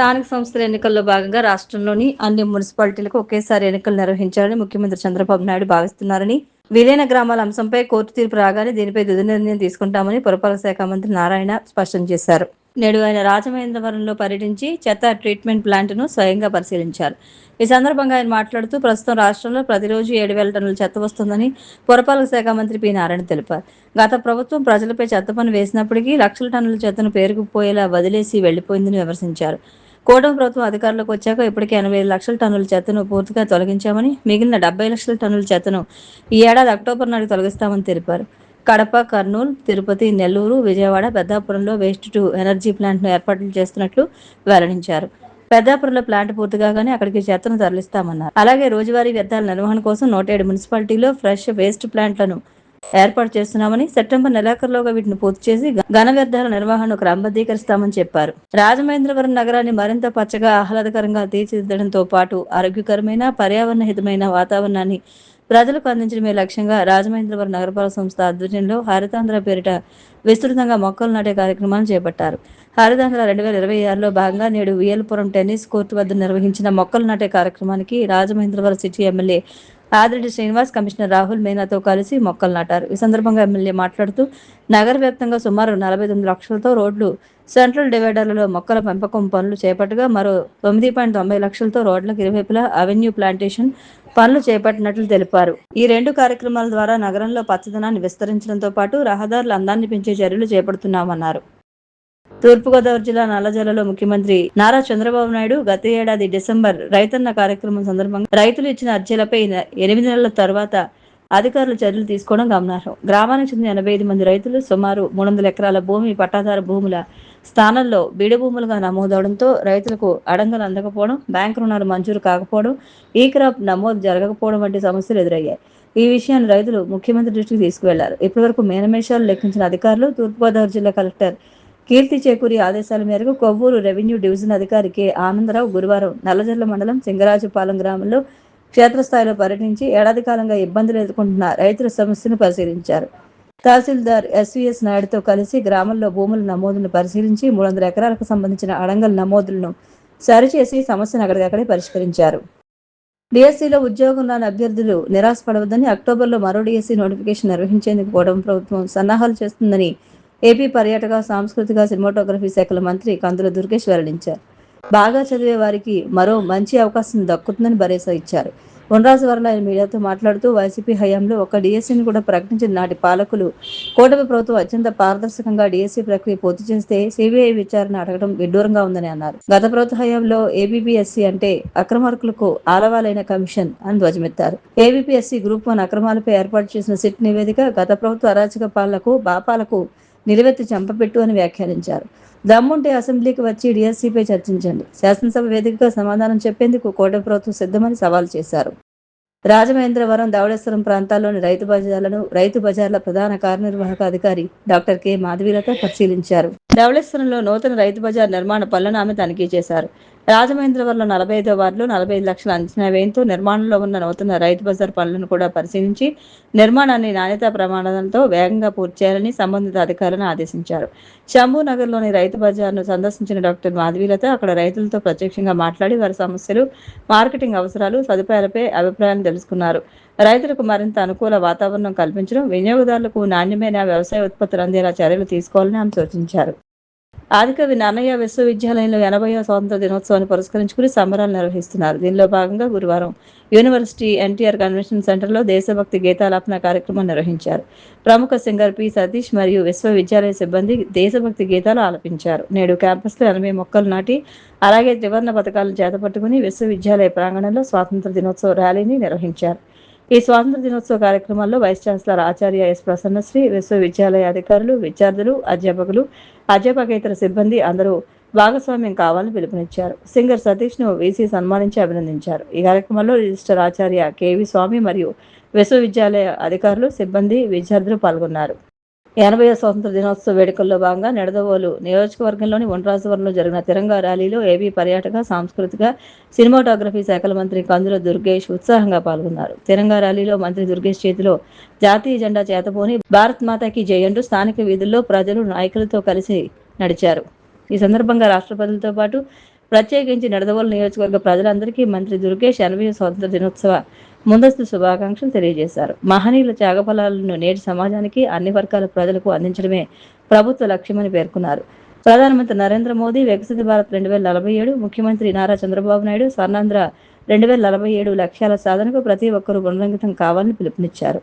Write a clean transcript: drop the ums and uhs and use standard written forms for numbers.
స్థానిక సంస్థల ఎన్నికల్లో భాగంగా రాష్ట్రంలోని అన్ని మున్సిపాలిటీలకు ఒకేసారి ఎన్నికలు నిర్వహించాలని ముఖ్యమంత్రి చంద్రబాబు నాయుడు భావిస్తున్నారని, విలీన గ్రామాల అంశంపై కోర్టు తీర్పు రాగానే దీనిపై తుది నిర్ణయం తీసుకుంటామని పురపాలక శాఖ మంత్రి నారాయణ స్పష్టం చేశారు. నేడు ఆయన రాజమహేంద్రవరంలో పర్యటించి చెత్త ట్రీట్మెంట్ ప్లాంట్ను స్వయంగా పరిశీలించారు. ఈ సందర్భంగా ఆయన మాట్లాడుతూ ప్రస్తుతం రాష్ట్రంలో ప్రతిరోజు 7,000 టన్నుల చెత్త వస్తుందని పురపాలక శాఖ మంత్రి పి నారాయణ తెలిపారు. గత ప్రభుత్వం ప్రజలపై చెత్త పన్ను వేసినప్పటికీ లక్షల టన్నుల చెత్తను పేరుకుపోయేలా వదిలేసి వెళ్లిపోయిందని విమర్శించారు. కూటమి ప్రభుత్వం అధికారంలోకి వచ్చాక ఇప్పటికే 85 లక్షల టన్నుల చెత్తను పూర్తిగా తొలగించామని, మిగిలిన 70 లక్షల టన్నుల చెత్తను ఈ ఏడాది అక్టోబర్ నాటికి తొలగిస్తామని తెలిపారు. కడప, కర్నూలు, తిరుపతి, నెల్లూరు, విజయవాడ, పెద్దాపురంలో వేస్ట్ టు ఎనర్జీ ప్లాంట్ను ఏర్పాట్లు చేస్తున్నట్లు వెల్లడించారు. పెద్దాపురంలో ప్లాంట్ పూర్తి కాగానే అక్కడికి చెత్తను తరలిస్తామన్నారు. అలాగే రోజువారీ వ్యర్థాల నిర్వహణ కోసం 107 మున్సిపాలిటీల్లో ఫ్రెష్ వేస్ట్ ప్లాంట్లను ఏర్పాటు చేస్తున్నామని, సెప్టెంబర్ నెలాఖరులోగా వీటిని పూర్తి చేసి ఘన వ్యర్థాల నిర్వహణను క్రమబద్ధీకరిస్తామని చెప్పారు. రాజమహేంద్రవరం నగరాన్ని మరింత పచ్చగా, ఆహ్లాదకరంగా తీర్చిదిద్దడంతో పాటు ఆరోగ్యకరమైన, పర్యావరణ హితమైన వాతావరణాన్ని ప్రజలకు అందించడమే లక్ష్యంగా రాజమహేంద్రవరం నగరపాలక సంస్థ ఆధ్వర్యంలో హరితాంధ్ర పేరిట విస్తృతంగా మొక్కలు నాటే కార్యక్రమాన్ని చేపట్టారు. హరితాంధ్ర 2026లో భాగంగా నేడు వియల్పురం టెన్నిస్ కోర్టు వద్ద నిర్వహించిన మొక్కలు నాటే కార్యక్రమానికి Rajamahendravaram city MLA Adireddy Srinivas, commissioner Rahul మీనాతో కలిసి మొక్కలు నాటారు. ఈ సందర్భంగా ఎమ్మెల్యే మాట్లాడుతూ నగర వ్యాప్తంగా సుమారు 49 లక్షలతో రోడ్లు, సెంట్రల్ డివైడర్లలో మొక్కల పెంపకం పనులు చేపట్టగా మరో 9.90 లక్షలతో రోడ్లకు ఇరువైపులా అవెన్యూ ప్లాంటేషన్ పనులు చేపట్టినట్లు తెలిపారు. ఈ 2 కార్యక్రమాల ద్వారా నగరంలో పచ్చదనాన్ని విస్తరించడంతో పాటు రహదారుల అందాన్ని పెంచే చర్యలు చేపడుతున్నామన్నారు. తూర్పుగోదావరి జిల్లా నల్లజర్లలో ముఖ్యమంత్రి నారా చంద్రబాబు నాయుడు గత ఏడాది డిసెంబర్ రైతన్న కార్యక్రమం సందర్భంగా రైతులు ఇచ్చిన అర్జీలపై 8 నెలల తర్వాత అధికారులు చర్యలు తీసుకోవడం గమనార్హం. గ్రామానికి చెందిన 85 మంది రైతులు సుమారు 300 ఎకరాల భూమి పట్టాదారు భూముల స్థానంలో బీడు భూములుగా నమోదవడంతో రైతులకు అడంగలు అందకపోవడం, బ్యాంకు రుణాలు మంజూరు కాకపోవడం, ఈ క్రాప్ నమోదు జరగకపోవడం వంటి సమస్యలు ఎదురయ్యాయి. ఈ విషయాన్ని రైతులు ముఖ్యమంత్రి దృష్టికి తీసుకువెళ్లారు. ఇప్పటివరకు మేనమేషాలు లెక్కించిన అధికారులు తూర్పుగోదావరి జిల్లా కలెక్టర్ కీర్తి చేకూరి ఆదేశాల మేరకు కొవ్వూరు రెవెన్యూ డివిజన్ అధికారి కె ఆనందరావు గురువారం నల్లజర్ల మండలం సింగరాజుపాలెం గ్రామంలో క్షేత్రస్థాయిలో పర్యటించి ఏడాది కాలంగా ఇబ్బందులు ఎదుర్కొంటున్న రైతుల సమస్యను పరిశీలించారు. తహసీల్దార్ ఎస్వీఎస్ నాయుడుతో కలిసి గ్రామంలో భూముల నమోదును పరిశీలించి 300 ఎకరాలకు సంబంధించిన అడంగల్ నమోదులను సరిచేసి సమస్యను అక్కడికక్కడే పరిష్కరించారు. డిఎస్సిలో ఉద్యోగం రాని అభ్యర్థులు నిరాశపడవద్దని, అక్టోబర్లో మరో డిఎస్సి నోటిఫికేషన్ నిర్వహించేందుకు కూటమి ప్రభుత్వం సన్నాహాలు చేస్తుందని ఏపీ పర్యాటక, సాంస్కృతిక, సినిమాటోగ్రఫీ శాఖల మంత్రి కందుల దుర్గేష్ వెల్లడించారు. బాగా చదివే వారికి మరో మంచి అవకాశం దక్కుతుందని భరోసా ఇచ్చారు. ఉండ్రాజవరంలో ఆయన మీడియాతో మాట్లాడుతూ వైసీపీ హయాంలో ఒక్క డిఎస్సిని కూడా ప్రకటించిన నాటి పాలకులు కూటమి ప్రభుత్వం అత్యంత పారదర్శకంగా డిఎస్సి ప్రక్రియ పూర్తి చేస్తే సిబిఐ విచారణ అడగడం విడ్డూరంగా ఉందని అన్నారు. గత ప్రభుత్వ హయాంలో ఏబీపీఎస్సీ అంటే అక్రమార్కులకు ఆలవాలైన కమిషన్ అని ధ్వజమెత్తారు. ఏబీపీఎస్సీ గ్రూప్ 1 అక్రమాలపై ఏర్పాటు చేసిన సిట్ నివేదిక గత ప్రభుత్వ అరాచక పాలనకు, బాపాలకు నిలువెత్తి చెంపపెట్టు అని వ్యాఖ్యానించారు. దమ్ముంటే అసెంబ్లీకి వచ్చి డిఎస్సిపై చర్చించండి, శాసనసభ వేదికగా సమాధానం చెప్పేందుకు కూటమి ప్రభుత్వం సిద్ధమని సవాల్ చేశారు. రాజమహేంద్రవరం, ధవళేశ్వరం ప్రాంతాల్లోని రైతు బజార్ల ప్రధాన కార్యనిర్వాహక అధికారి డాక్టర్ కె మాధవీలత పరిశీలించారు. ధవళేశ్వరంలో నూతన రైతు బజార్ నిర్మాణ పనులను ఆమె తనిఖీ చేశారు. రాజమహేంద్రవరంలో 45వ వార్డులో 45 లక్షల అంచనా వ్యయంతో నిర్మాణంలో ఉన్న నూతన రైతు బజార్ పనులను కూడా పరిశీలించి నిర్మాణాన్ని నాణ్యతా ప్రమాణాలతో వేగంగా పూర్తి చేయాలని సంబంధిత అధికారులను ఆదేశించారు. శంభూనగర్లోని రైతు బజార్ను సందర్శించిన డాక్టర్ మాధవీలత అక్కడ రైతులతో ప్రత్యక్షంగా మాట్లాడి వారి సమస్యలు, మార్కెటింగ్ అవసరాలు, సదుపాయాలపై అభిప్రాయాలను తెలుసుకున్నారు. రైతులకు మరింత అనుకూల వాతావరణం కల్పించడం, వినియోగదారులకు నాణ్యమైన వ్యవసాయ ఉత్పత్తులు అందేలా చర్యలు తీసుకోవాలని ఆమె సూచించారు. ఆదికవి నన్నయ్య విశ్వవిద్యాలయంలో 80వ స్వాతంత్ర దినోత్సవాన్ని పురస్కరించుకుని సంబరాలు నిర్వహిస్తున్నారు. దీనిలో భాగంగా గురువారం యూనివర్సిటీ ఎన్టీఆర్ కన్వెన్షన్ సెంటర్లో దేశభక్తి గీతాలాపన కార్యక్రమం నిర్వహించారు. ప్రముఖ సింగర్ పి సతీష్ మరియు విశ్వవిద్యాలయ సిబ్బంది దేశభక్తి గీతాలు ఆలపించారు. నేడు క్యాంపస్లో 80 మొక్కలు నాటి, అలాగే త్రివర్ణ పథకాలను చేతపట్టుకుని విశ్వవిద్యాలయ ప్రాంగణంలో స్వాతంత్ర దినోత్సవ ర్యాలీని నిర్వహించారు. ఈ స్వాతంత్ర దినోత్సవ కార్యక్రమాల్లో వైస్ ఛాన్సలర్ ఆచార్య ఎస్ ప్రసన్నశ్రీ, విశ్వవిద్యాలయ అధికారులు, విద్యార్థులు, అధ్యాపకులు, అధ్యాపకేతర సిబ్బంది అందరూ భాగస్వామ్యం కావాలని పిలుపునిచ్చారు. సింగర్ సతీష్ను వీసీ సన్మానించి అభినందించారు. ఈ కార్యక్రమంలో రిజిస్టర్ ఆచార్య కేవి స్వామి మరియు విశ్వవిద్యాలయ అధికారులు, సిబ్బంది, విద్యార్థులు పాల్గొన్నారు. 80వ స్వాతంత్ర దినోత్సవ వేడుకల్లో భాగంగా నిడదవోలు నియోజకవర్గంలోని ఉండ్రాజవరంలో జరిగిన తిరంగా ర్యాలీలో ఏపీ పర్యాటక, సాంస్కృతిక, సినిమాటోగ్రఫీ శాఖల మంత్రి కందుల దుర్గేష్ ఉత్సాహంగా పాల్గొన్నారు. తిరంగా ర్యాలీలో మంత్రి దుర్గేష్ చేతిలో జాతీయ జెండా చేతబూని భారత్ మాతాకి జై అంటూ స్థానిక వీధుల్లో ప్రజలు, నాయకులతో కలిసి నడిచారు. ఈ సందర్భంగా రాష్ట్రపతులతో పాటు ప్రత్యేకించి నిడదవోలు నియోజకవర్గ ప్రజలందరికీ మంత్రి దుర్గేష్ 80వ స్వాతంత్ర దినోత్సవ ముందస్తు శుభాకాంక్షలు తెలియజేశారు. మహనీయుల త్యాగఫలాలను నేటి సమాజానికి అన్ని వర్గాల ప్రజలకు అందించడమే ప్రభుత్వ లక్ష్యమని పేర్కొన్నారు. ప్రధానమంత్రి నరేంద్ర మోదీ వికసిత భారత్ 2047, ముఖ్యమంత్రి నారా చంద్రబాబు నాయుడు స్వర్ణాంధ్ర 2047 లక్ష్యాల సాధనకు ప్రతి ఒక్కరూ పునరంకితం కావాలని పిలుపునిచ్చారు.